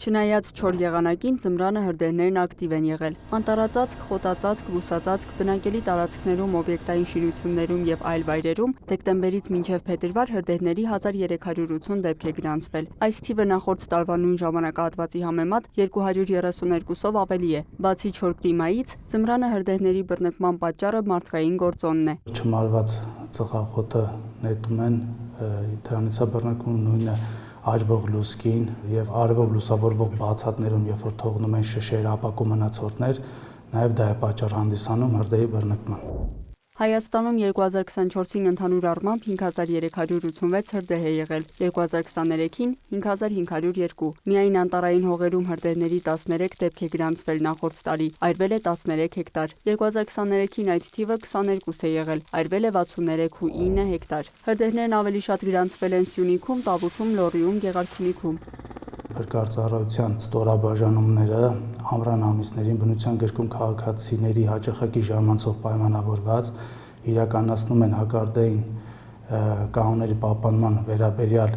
Չնայած չոր եղանակին ձմռանը հրդեհներն ակտիվ են եղել։ Անտառածածկ, խոտածածկ, բուսածածկ, բնակելի տարածքներում, օբյեկտային շինություններում եւ այլ վայրերում դեկտեմբերից մինչեւ փետրվար հրդեհների 1380 դեպք է գրանցվել։ Այս թիվը նախորդ տարվա նույն ժամանակահատվածի համեմատ 232-ով ավելի է։ Բացի չոր կլիմայից, ձմռանը հրդեհների բռնկման պատճառը մարդկային գործոնն է։ Չմարված ծխախոտը նետում են, դրանից է բռնկում նույնը արվող լուսկին եւ արվող լուսավորվող բացատներում, երբ որ թողնում են շշեր, ապակու մնացորդներ, նաեւ դա է պատճառ հանդիսանում հրդեհի բռնկման։ Հայաստանում 2024-ին ընդհանուր առմամբ 5386 հրդեհ է եղել, 2023-ին 5502։ Միայն անտառային հողերում հրդեհների 13 դեպք է գրանցվել նախորդ տարի, այրվել է 13 հեկտար։ 2023-ին այդ թիվը 22 է եղել, այրվել է 63.9 հեկտար։ Հրդեհներն ավելի շատ գրանցվել են Սյունիքում, Տավուշում, Լոռիում, Գեղարքունիքում։ Փրկարծառայության ստորաբաժանումները ամռան ամիսներին բնության գրքում քաղաքացիների հաճախակի ժամանցով պայմանավորված իրականացնում են հակարդեին կանոնների պահպանման վերաբերյալ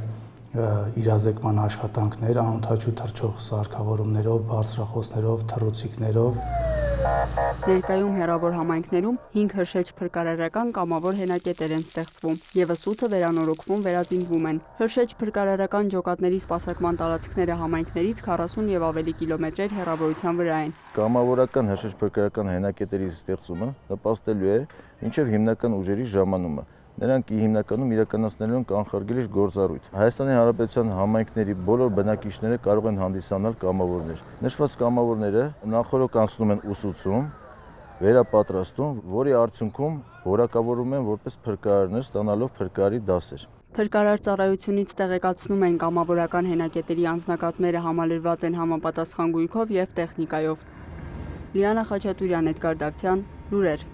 իրազեկման աշխատանքներ անօդաչու թռչող սարքավորումներով, բարձրախոսներով, թռուցիկներով։ Ներկայում հեռավոր համայնքներում 5 հրշեջ փրկարարական կամավոր հենակետեր են ստեղծվում, ևս 8-ը վերանորոգվում, վերազինվում են։ Հրշեջ փրկարարական ջոկատների սպասարկման տարածքները համայնքներից 40 եւ ավելի կիլոմետրեր հեռավորության վրա են։ Կամավորական հրշեջ փրկարարական հենակետերի ստեղծումը նպաստելու է մինչև հիմնական ուժերի ժամանումը։ Նրանք հիմնականում իրականացնելու են կանխարգելիչ գործառույթ։ Հայաստանի Հանրապետության համայնքների բոլոր բնակիչները կարող են հանդիսանալ կամավորներ։ Նշված կամավորները նախօրոք անցնում են ուսուցում, վերապատրաստում, որի արդյունքում որակավորում են որպես փրկարարներ, ստանալով փրկարարի դասեր։ Փրկարար ծառայությունից տեղեկացնում են կամավորական հենակետերի անձնակազմերը համալրված են համապատասխան գույքով եւ տեխնիկայով։ Լիանա Խաչատուրյան, Էդգար Դավթյան, լուրեր։